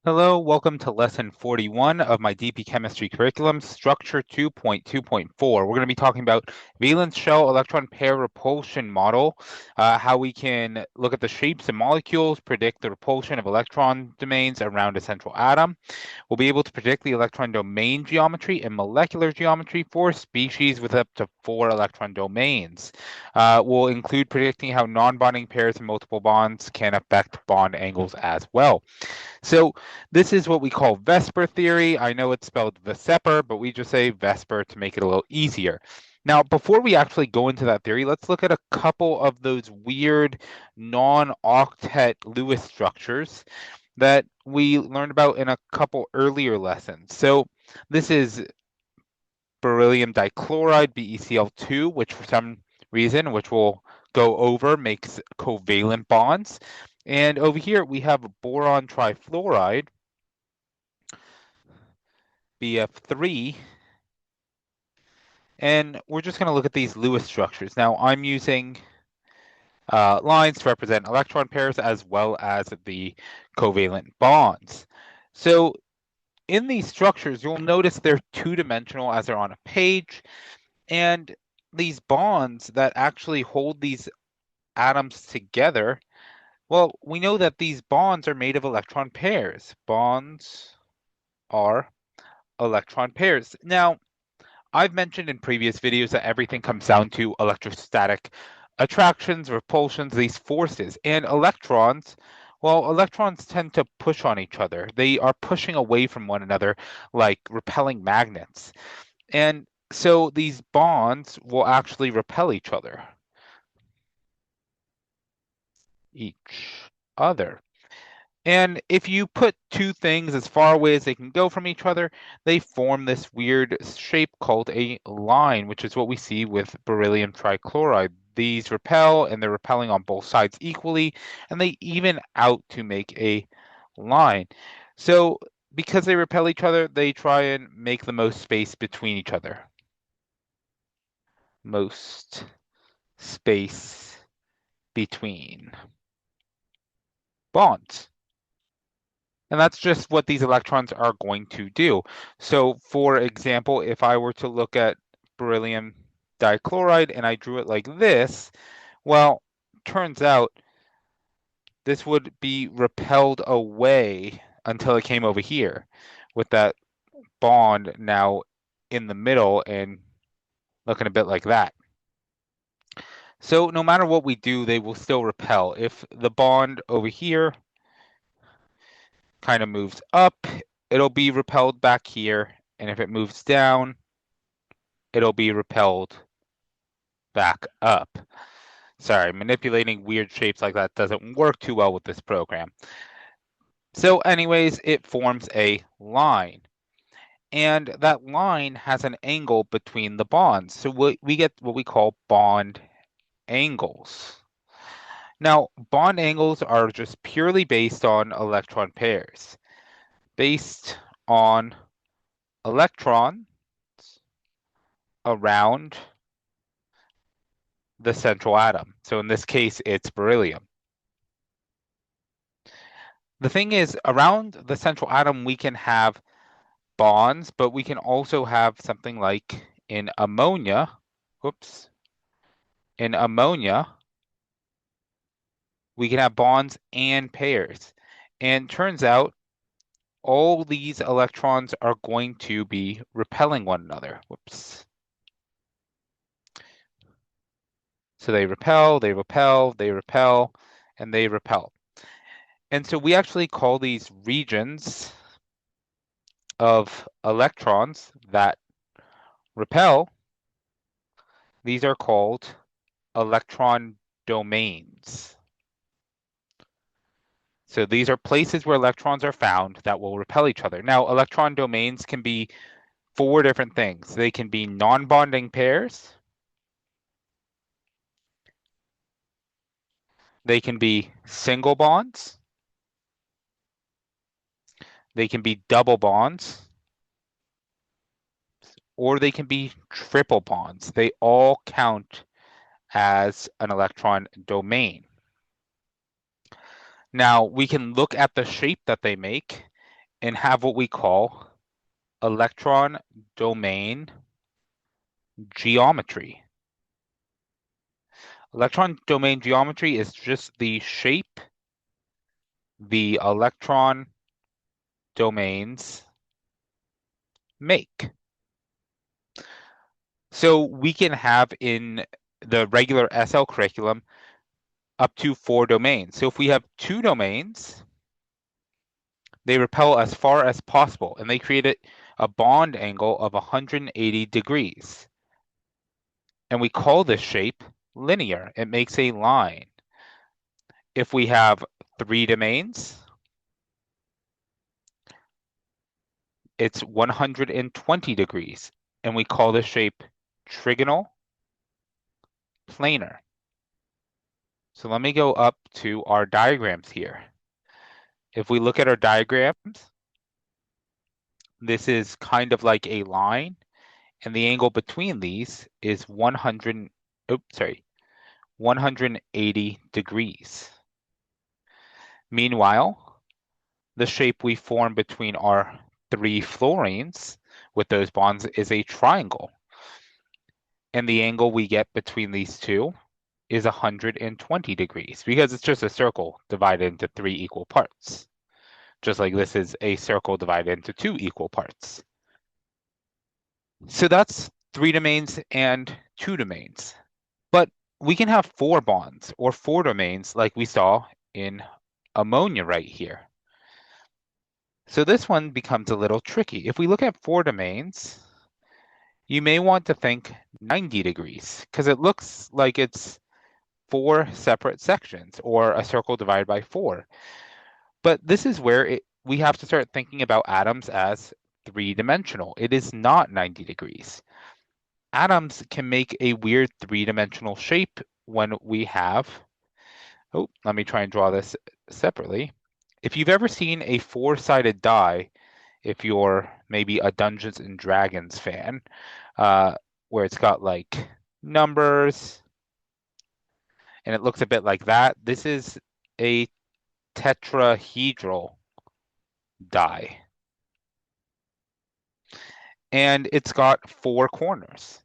Hello, welcome to lesson 41 of my DP Chemistry curriculum, structure 2.2.4. We're going to be talking about valence shell electron pair repulsion model, how we can look at the shapes and molecules, predict the repulsion of electron domains around a central atom. We'll be able to predict the electron domain geometry and molecular geometry for species with up to 4 electron domains. We'll include predicting how non-bonding pairs and multiple bonds can affect bond angles as well. So this is what we call VSEPR theory. I know it's spelled VSEPR, but we just say VSEPR to make it a little easier. Now, before we actually go into that theory, let's look at a couple of those weird non-octet Lewis structures that we learned about in a couple earlier lessons. So this is beryllium dichloride, BeCl2, which for some reason, which we'll go over, makes covalent bonds. And over here we have boron trifluoride, BF3, and we're just going to look at these Lewis structures. Now I'm using lines to represent electron pairs as well as the covalent bonds. So in these structures, you'll notice they're two-dimensional as they're on a page, and these bonds that actually hold these atoms together, well, we know that these bonds are made of electron pairs. Bonds are electron pairs. Now, I've mentioned in previous videos that everything comes down to electrostatic attractions, repulsions, these forces. And electrons, well, electrons tend to push on each other. They are pushing away from one another like repelling magnets. And so these bonds will actually repel each other. Each other. And if you put two things as far away as they can go from each other, they form this weird shape called a line, which is what we see with beryllium trichloride. These repel, and they're repelling on both sides equally, and they even out to make a line. So because they repel each other, they try and make the most space between each other. Most space between bonds. And that's just what these electrons are going to do. So for example, if I were to look at beryllium dichloride and I drew it like this, well, turns out this would be repelled away until it came over here with that bond now in the middle and looking a bit like that. So no matter what we do, they will still repel. If the bond over here kind of moves up, it'll be repelled back here. And if it moves down, it'll be repelled back up. Sorry, manipulating weird shapes like that doesn't work too well with this program. So anyways, it forms a line. And that line has an angle between the bonds. So we get what we call bond angles. Now, bond angles are just purely based on electron pairs. Based on electrons around the central atom. So in this case, it's beryllium. The thing is, around the central atom, we can have bonds, but we can also have something like in ammonia. Whoops. In ammonia, we can have bonds and pairs. And turns out all these electrons are going to be repelling one another. Whoops. So they repel, they repel, they repel, and they repel. And so we actually call these regions of electrons that repel, these are called electron domains. So these are places where electrons are found that will repel each other. Now, electron domains can be four different things. They can be non-bonding pairs. They can be single bonds. They can be double bonds. Or they can be triple bonds. They all count as an electron domain. Now, we can look at the shape that they make, and have what we call electron domain geometry. Electron domain geometry is just the shape the electron domains make. So we can have in the regular SL curriculum up to 4 domains. So if we have 2 domains, they repel as far as possible, and they create a bond angle of 180 degrees. And we call this shape linear. It makes a line. If we have 3 domains, it's 120 degrees, and we call this shape trigonal planar. So let me go up to our diagrams here. If we look at our diagrams, this is kind of like a line, and the angle between these is 180 degrees. Meanwhile, the shape we form between our 3 fluorines with those bonds is a triangle. And the angle we get between these two is 120 degrees because it's just a circle divided into 3 equal parts. Just like this is a circle divided into 2 equal parts. So that's 3 domains and 2 domains. But we can have 4 bonds or 4 domains like we saw in ammonia right here. So this one becomes a little tricky. If we look at 4 domains, you may want to think 90 degrees because it looks like it's 4 separate sections or a circle divided by 4. But this is where we have to start thinking about atoms as 3-dimensional. It is not 90 degrees. Atoms can make a weird 3-dimensional shape when we have, let me try and draw this separately. If you've ever seen a 4-sided die, if you're maybe a Dungeons and Dragons fan, where it's got like numbers, and it looks a bit like that, this is a tetrahedral die. And it's got 4 corners.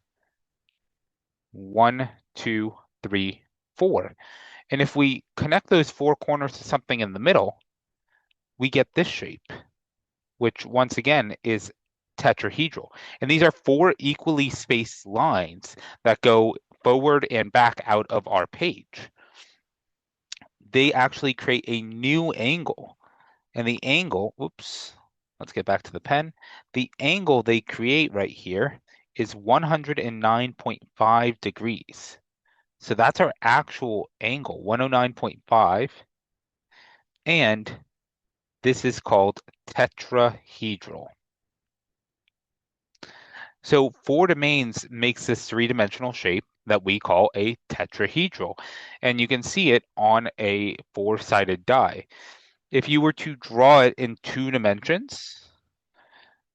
1, 2, 3, 4. And if we connect those 4 corners to something in the middle, we get this shape, which once again is tetrahedral. And these are 4 equally spaced lines that go forward and back out of our page. They actually create a new angle. And the angle, let's get back to the pen. The angle they create right here is 109.5 degrees. So that's our actual angle, 109.5. And this is called tetrahedral. So 4 domains makes this 3-dimensional shape that we call a tetrahedral. And you can see it on a 4-sided die. If you were to draw it in 2 dimensions,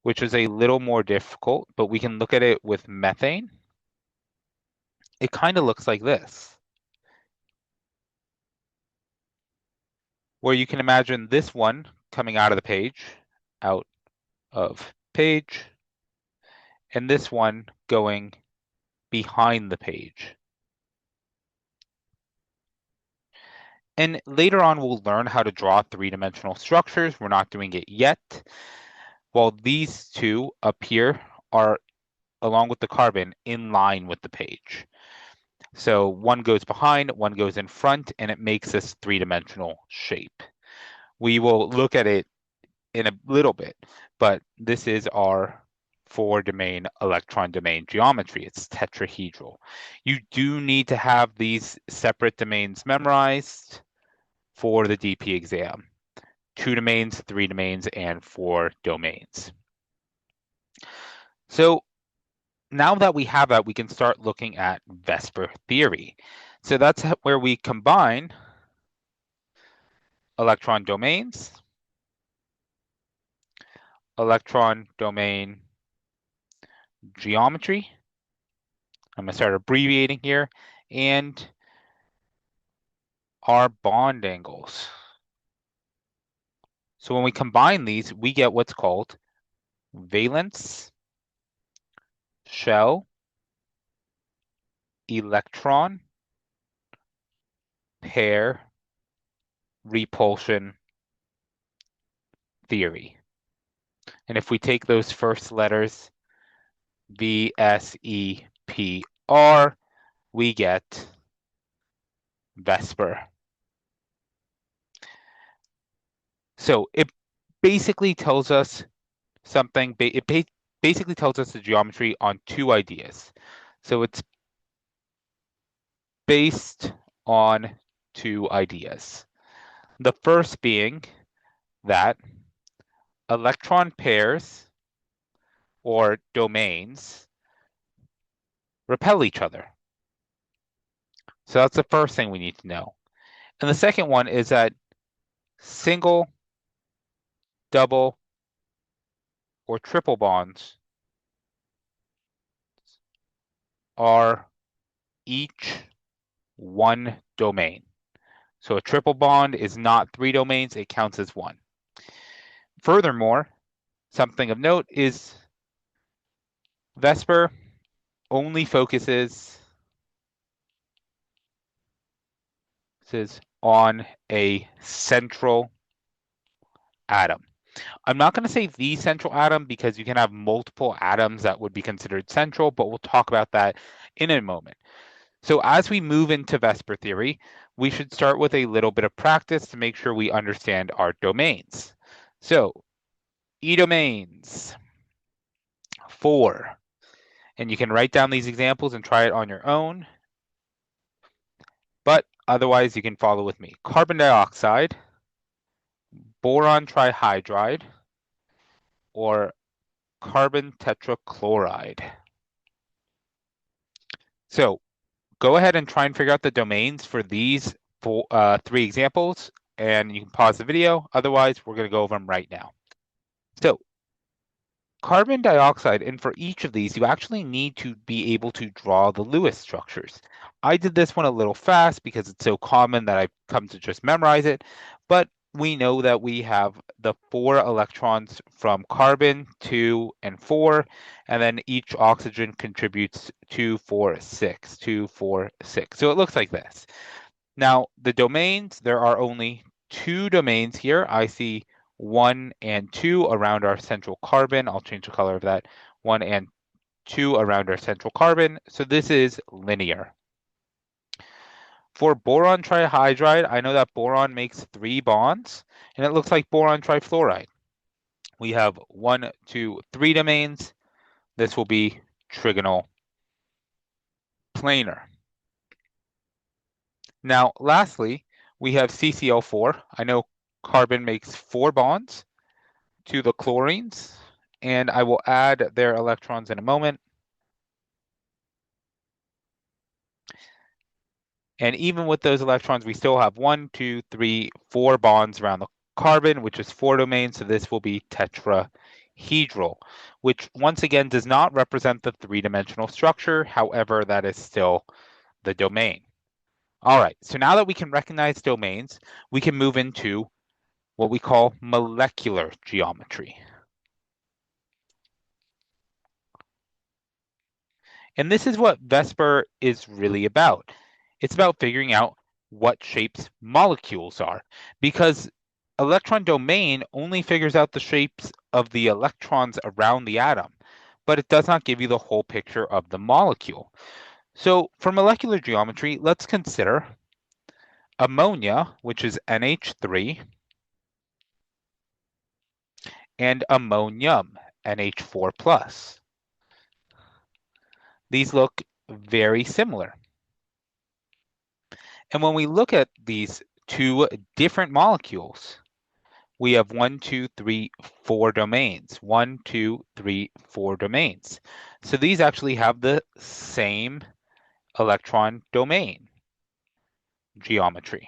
which is a little more difficult, but we can look at it with methane, it kind of looks like this. Where you can imagine this one coming out of the page, out of page, and this one going behind the page. And later on, we'll learn how to draw 3-dimensional structures. We're not doing it yet. While these two up here are, along with the carbon, in line with the page. So one goes behind, one goes in front, and it makes this 3-dimensional shape. We will look at it in a little bit, but this is our 4-domain electron domain geometry. It's tetrahedral. You do need to have these separate domains memorized for the DP exam. 2 domains, 3 domains, and 4 domains. So now that we have that, we can start looking at VSEPR theory. So that's where we combine electron domains, electron domain geometry. I'm going to start abbreviating here, and our bond angles. So when we combine these, we get what's called valence shell electron pair repulsion theory. And if we take those first letters, VSEPR, we get VSEPR. So it basically tells us something, basically tells us the geometry on two ideas. So it's based on two ideas. The first being that electron pairs or domains repel each other. So that's the first thing we need to know. And the second one is that single, double, or triple bonds are each one domain. So a triple bond is not three domains, it counts as one. Furthermore, something of note is VSEPR only focuses on a central atom. I'm not going to say the central atom because you can have multiple atoms that would be considered central, but we'll talk about that in a moment. So as we move into VSEPR theory, we should start with a little bit of practice to make sure we understand our domains. So E domains, 4. And you can write down these examples and try it on your own. But otherwise, you can follow with me. Carbon dioxide, boron trihydride, or carbon tetrachloride. So go ahead and try and figure out the domains for these three examples, and you can pause the video. Otherwise, we're going to go over them right now. So carbon dioxide, and for each of these, you actually need to be able to draw the Lewis structures. I did this one a little fast because it's so common that I've come to just memorize it, but we know that we have the 4 electrons from carbon, 2 and 4, and then each oxygen contributes 2, 4, 6, 2, 4, 6. So it looks like this. Now, the domains, there are only 2 domains here. I see 1 and 2 around our central carbon. I'll change the color of that. 1 and 2 around our central carbon. So this is linear. For boron trihydride, I know that boron makes 3 bonds, and it looks like boron trifluoride. We have 1, 2, 3 domains. This will be trigonal planar. Now, lastly, we have CCl4. I know carbon makes 4 bonds to the chlorines, and I will add their electrons in a moment. And even with those electrons, we still have 1, 2, 3, 4 bonds around the carbon, which is 4 domains, so this will be tetrahedral, which once again does not represent the 3-dimensional structure. However, that is still the domain. All right, so now that we can recognize domains, we can move into what we call molecular geometry. And this is what VSEPR is really about. It's about figuring out what shapes molecules are, because electron domain only figures out the shapes of the electrons around the atom, but it does not give you the whole picture of the molecule. So for molecular geometry, let's consider ammonia, which is NH3, and ammonium, NH4+. These look very similar. And when we look at these 2 different molecules, we have 1, 2, 3, 4 domains. 1, 2, 3, 4 domains. So these actually have the same electron domain geometry.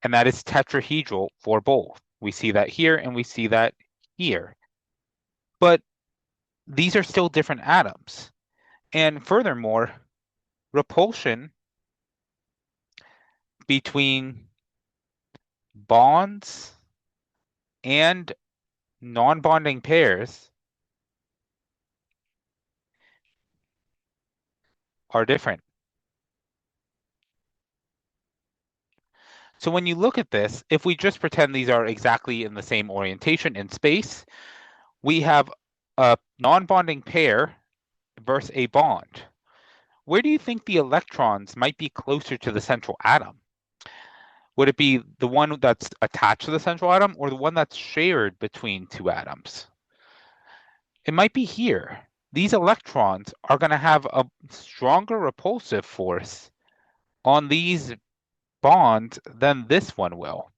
And that is tetrahedral for both. We see that here and we see that here. But these are still different atoms. And furthermore, repulsion between bonds and non-bonding pairs are different. So when you look at this, if we just pretend these are exactly in the same orientation in space, we have a non-bonding pair versus a bond. Where do you think the electrons might be closer to the central atom? Would it be the one that's attached to the central atom or the one that's shared between two atoms? It might be here. These electrons are going to have a stronger repulsive force on these bonds than this one will.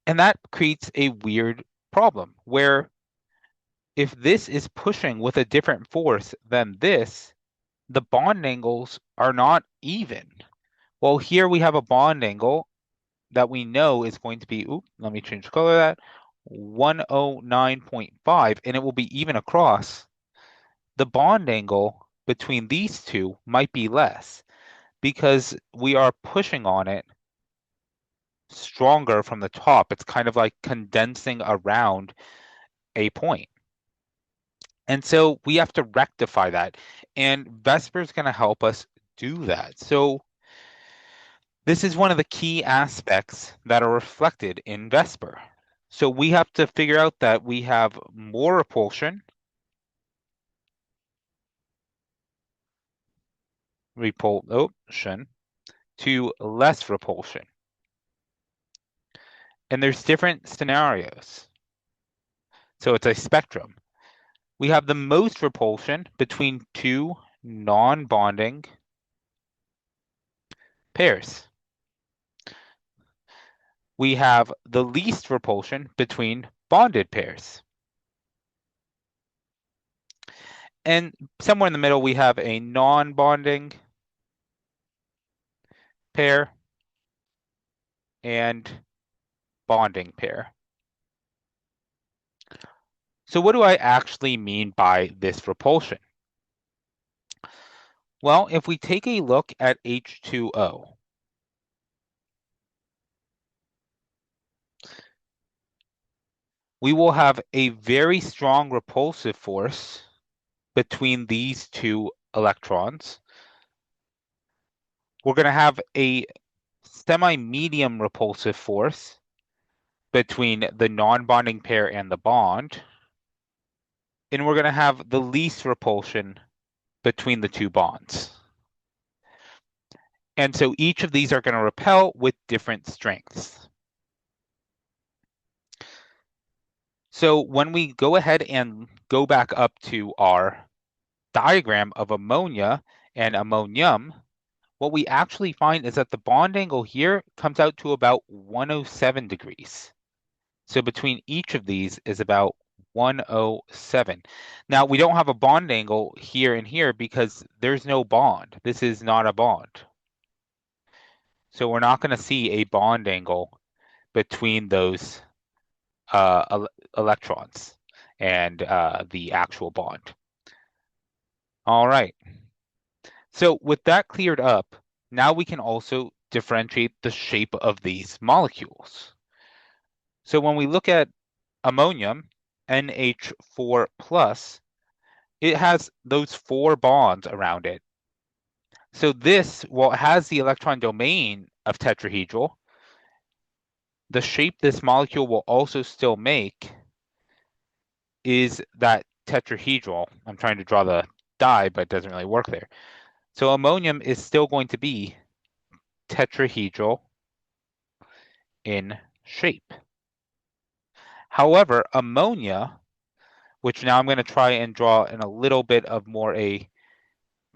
And that creates a weird problem where if this is pushing with a different force than this, the bond angles are not even. Well, here we have a bond angle that we know is going to be, let me change the color of that, 109.5, and it will be even across. The bond angle between these two might be less because we are pushing on it stronger from the top. It's kind of like condensing around a point. And so we have to rectify that. And VSEPR is going to help us do that. So this is one of the key aspects that are reflected in VSEPR. So we have to figure out that we have more repulsion to less repulsion. And there's different scenarios. So it's a spectrum. We have the most repulsion between two non-bonding pairs. We have the least repulsion between bonded pairs. And somewhere in the middle, we have a non-bonding pair and bonding pair. So what do I actually mean by this repulsion? Well, if we take a look at H2O, we will have a very strong repulsive force between these two electrons. We're going to have a semi-medium repulsive force between the non-bonding pair and the bond. And we're going to have the least repulsion between the two bonds. And so each of these are going to repel with different strengths. So when we go ahead and go back up to our diagram of ammonia and ammonium, what we actually find is that the bond angle here comes out to about 107 degrees. So between each of these is about 107. Now, we don't have a bond angle here and here because there's no bond. This is not a bond. So we're not going to see a bond angle between those electrons and the actual bond. All right. So with that cleared up, now we can also differentiate the shape of these molecules. So when we look at ammonium, NH4 plus, it has those 4 bonds around it. So this, while it has the electron domain of tetrahedral, the shape this molecule will also still make is that tetrahedral. I'm trying to draw the die, but it doesn't really work there. So ammonium is still going to be tetrahedral in shape. However, ammonia, which now I'm going to try and draw in a little bit of more a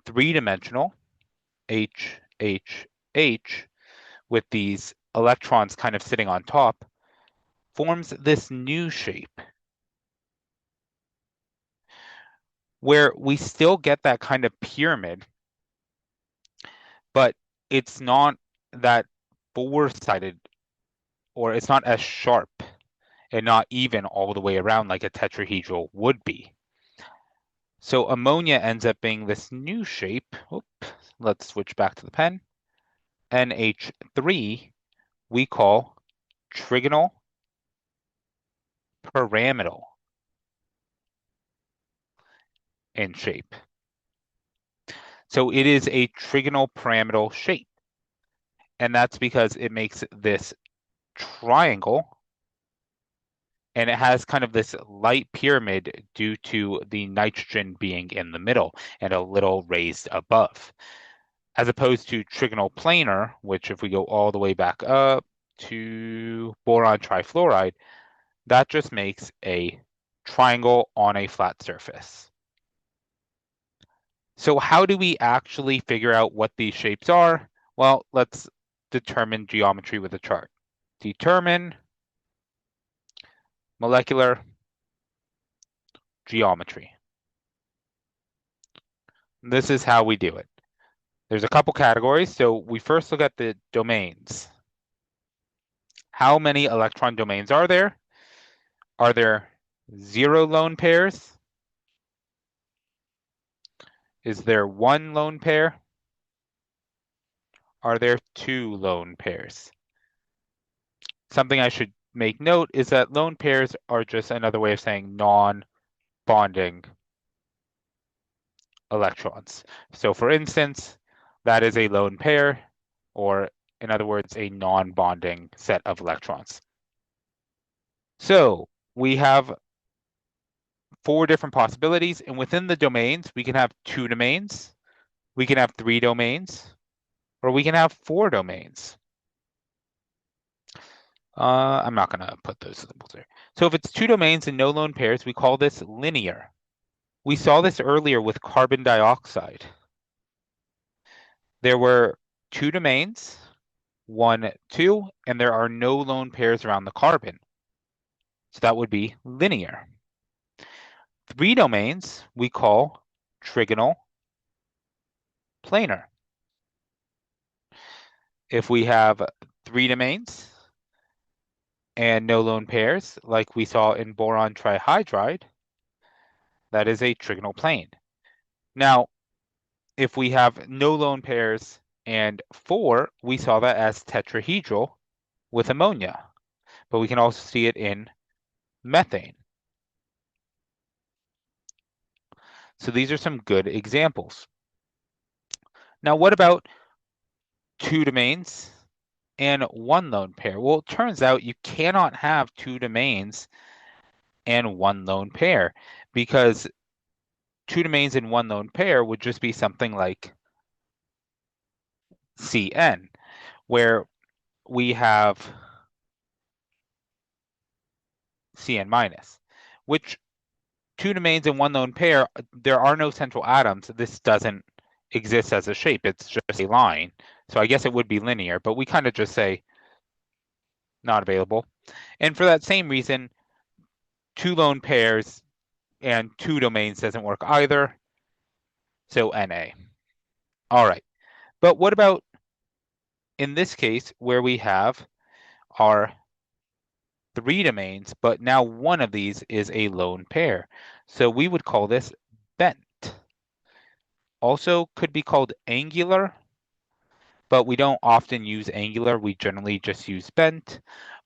three-dimensional H, H, H, with these electrons kind of sitting on top, forms this new shape where we still get that kind of pyramid, but it's not that four-sided, or it's not as sharp and not even all the way around like a tetrahedral would be. So ammonia ends up being this new shape. Let's switch back to the pen. NH3 we call trigonal pyramidal in shape. So it is a trigonal pyramidal shape. And that's because it makes this triangle, and it has kind of this light pyramid due to the nitrogen being in the middle and a little raised above. As opposed to trigonal planar, which if we go all the way back up to boron trifluoride, that just makes a triangle on a flat surface. So how do we actually figure out what these shapes are? Well, let's determine geometry with a chart. Determine molecular geometry. This is how we do it. There's a couple categories. So we first look at the domains. How many electron domains are there? Are there 0 lone pairs? Is there 1 lone pair? Are there 2 lone pairs? Something I should make note is that lone pairs are just another way of saying non-bonding electrons. So for instance, that is a lone pair, or in other words, a non-bonding set of electrons. So we have 4 different possibilities, and within the domains, we can have 2 domains, we can have 3 domains, or we can have 4 domains. I'm not going to put those symbols there. So if it's 2 domains and no lone pairs, we call this linear. We saw this earlier with carbon dioxide. There were 2 domains, 1, 2, and there are no lone pairs around the carbon. So that would be linear. 3 domains we call trigonal planar. If we have 3 domains and no lone pairs, like we saw in boron trihydride, that is a trigonal plane. Now, if we have no lone pairs and 4, we saw that as tetrahedral with ammonia, but we can also see it in methane. So these are some good examples. Now, what about 2 domains and 1 lone pair? Well, it turns out you cannot have 2 domains and 1 lone pair, because 2 domains and 1 lone pair would just be something like CN, where we have CN minus, which 2 domains and 1 lone pair, there are no central atoms. This doesn't exist as a shape. It's just a line. So I guess it would be linear, but we kind of just say not available. And for that same reason, 2 lone pairs and 2 domains doesn't work either. So Na. All right. But what about in this case where we have our 3 domains, but now one of these is a lone pair? So we would call this bent. Also could be called angular, but we don't often use angular. We generally just use bent.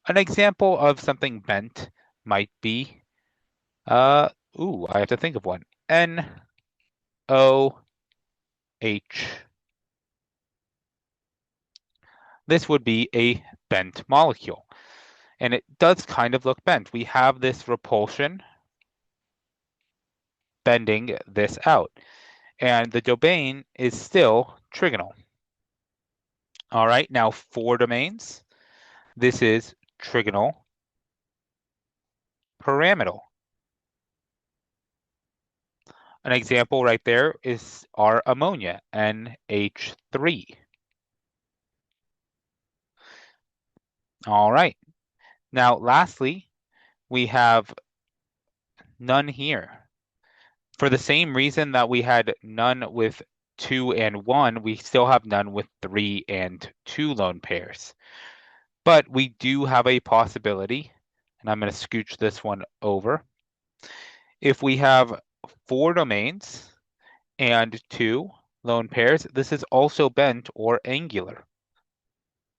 An example of something bent might be, I have to think of one. NOH. This would be a bent molecule. And it does kind of look bent. We have this repulsion bending this out. And the domain is still trigonal. All right, now 4 domains. This is trigonal pyramidal. An example right there is our ammonia, NH3. All right. Now, lastly, we have none here. For the same reason that we had none with 2 and 1, we still have none with 3 and 2 lone pairs. But we do have a possibility, and I'm going to scooch this one over. If we have 4 domains and 2 lone pairs, this is also bent or angular.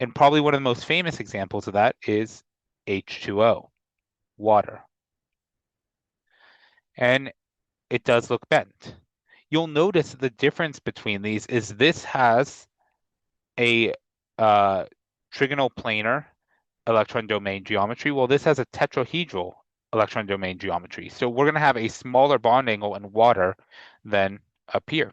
And probably one of the most famous examples of that is H2O, water. and it does look bent. You'll notice the difference between these is this has a trigonal planar electron domain geometry, while this has a tetrahedral electron domain geometry. So we're going to have a smaller bond angle in water than up here.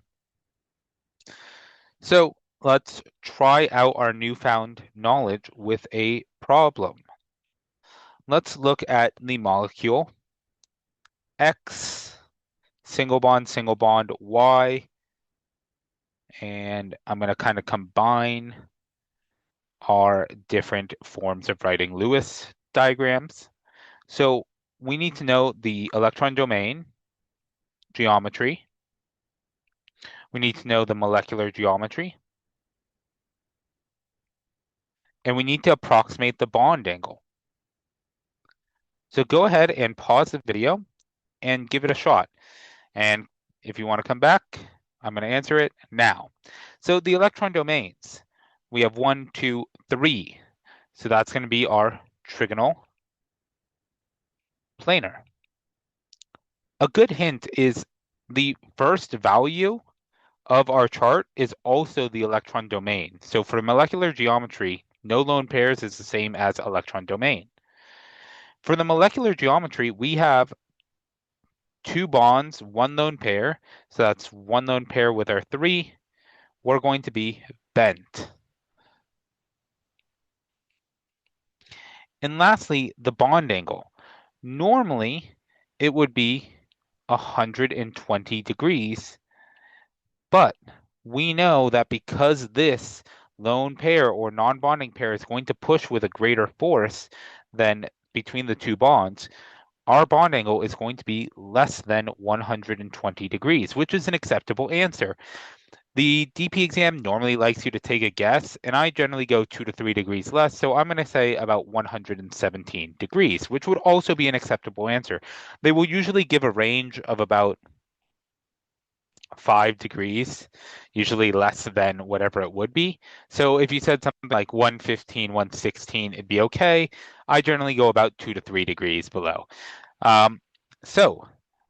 So let's try out our newfound knowledge with a problem. Let's look at the molecule X, single bond, Y, and I'm going to kind of combine our different forms of writing Lewis diagrams. So we need to know the electron domain geometry. We need to know the molecular geometry. And we need to approximate the bond angle. So go ahead and pause the video and give it a shot. And if you want to come back, I'm going to answer it now. So the electron domains, we have 1, 2, 3. So that's going to be our trigonal planar. A good hint is the first value of our chart is also the electron domain. So for molecular geometry, no lone pairs is the same as electron domain. For the molecular geometry, we have 2 bonds, 1 lone pair. So that's 1 lone pair with our 3. We're going to be bent. And lastly, the bond angle. Normally, it would be 120 degrees, but we know that because this lone pair or non-bonding pair is going to push with a greater force than between the 2 bonds, our bond angle is going to be less than 120 degrees, which is an acceptable answer. The DP exam normally likes you to take a guess, and I generally go 2 to 3 degrees less, so I'm going to say about 117 degrees, which would also be an acceptable answer. They will usually give a range of about 5 degrees, usually less than whatever it would be. So if you said something like 115, 116, it'd be okay. I generally go about 2 to 3 degrees below. So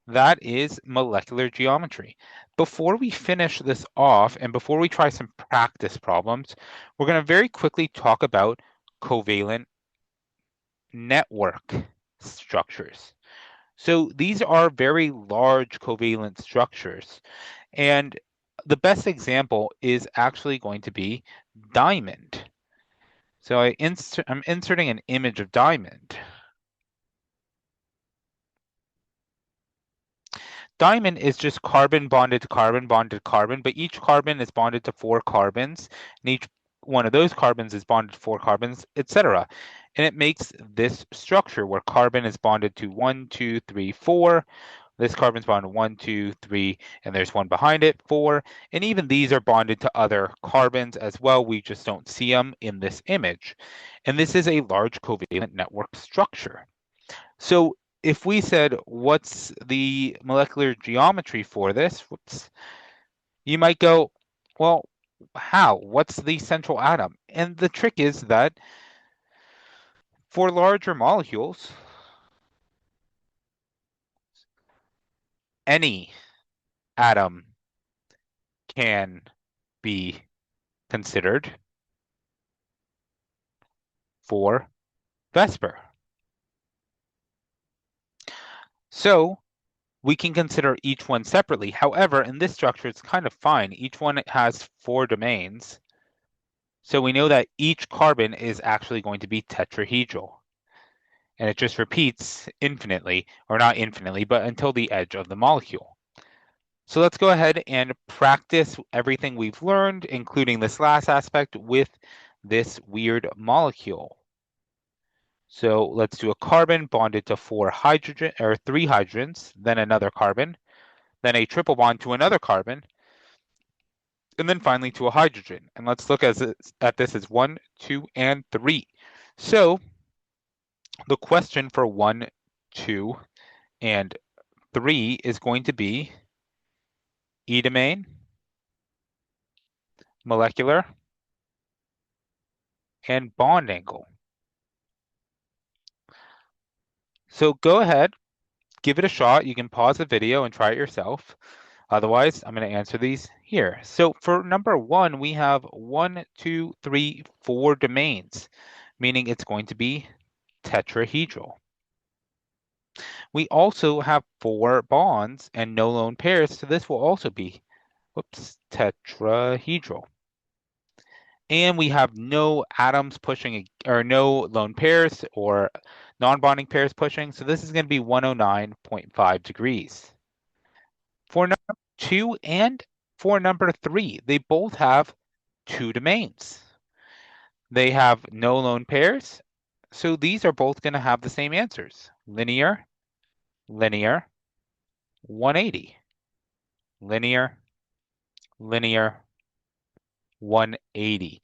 that is molecular geometry. Before we finish this off and before we try some practice problems, we're going to very quickly talk about covalent network structures. So these are very large covalent structures. And the best example is actually going to be diamond. So I'm inserting an image of diamond. Diamond is just carbon bonded to carbon bonded carbon, but each carbon is bonded to 4 carbons, and each one of those carbons is bonded to 4 carbons, etc. And it makes this structure where carbon is bonded to 1, 2, 3, 4. This carbon's bonded 1, 2, 3, and there's one behind it, 4. And even these are bonded to other carbons as well. We just don't see them in this image. And this is a large covalent network structure. So if we said, what's the molecular geometry for this? Whoops. You might go, well, how? What's the central atom? And the trick is that for larger molecules, any atom can be considered for VSEPR. So we can consider each one separately. However, in this structure, it's kind of fine. Each one has 4 domains. So we know that each carbon is actually going to be tetrahedral. And it just repeats infinitely, or not infinitely, but until the edge of the molecule. So let's go ahead and practice everything we've learned, including this last aspect, with this weird molecule. So let's do a carbon bonded to 4 hydrogen or 3 hydrogens, then another carbon, then a triple bond to another carbon, and then finally to a hydrogen. And let's look at this as 1, 2, and 3. So the question for 1, 2, and 3 is going to be E domain, molecular, and bond angle. So go ahead give it a shot. You can pause the video and try it yourself. Otherwise, I'm going to answer these here. So for number one, we have 1, 2, 3, 4 domains, meaning it's going to be tetrahedral. We also have 4 bonds and no lone pairs, so this will also be, tetrahedral. And we have no atoms pushing, or no lone pairs or non-bonding pairs pushing, so this is going to be 109.5 degrees. For number 2 and for number 3, they both have 2 domains. They have no lone pairs, so these are both going to have the same answers. Linear, linear, 180. Linear, linear, 180.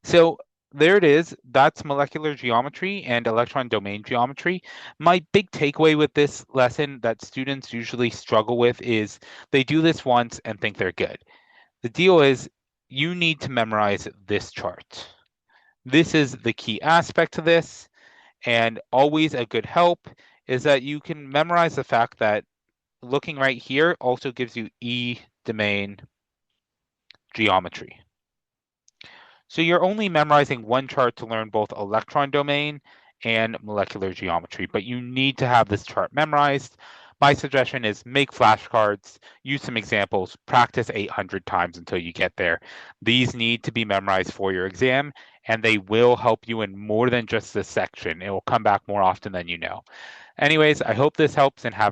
So there it is. That's molecular geometry and electron domain geometry. My big takeaway with this lesson that students usually struggle with is they do this once and think they're good. The deal is you need to memorize this chart. This is the key aspect to this, and always a good help is that you can memorize the fact that looking right here also gives you E domain geometry. So you're only memorizing one chart to learn both electron domain and molecular geometry, but you need to have this chart memorized. My suggestion is make flashcards, use some examples, practice 800 times until you get there. These need to be memorized for your exam, and they will help you in more than just this section. It will come back more often than you know. Anyways, I hope this helps and have a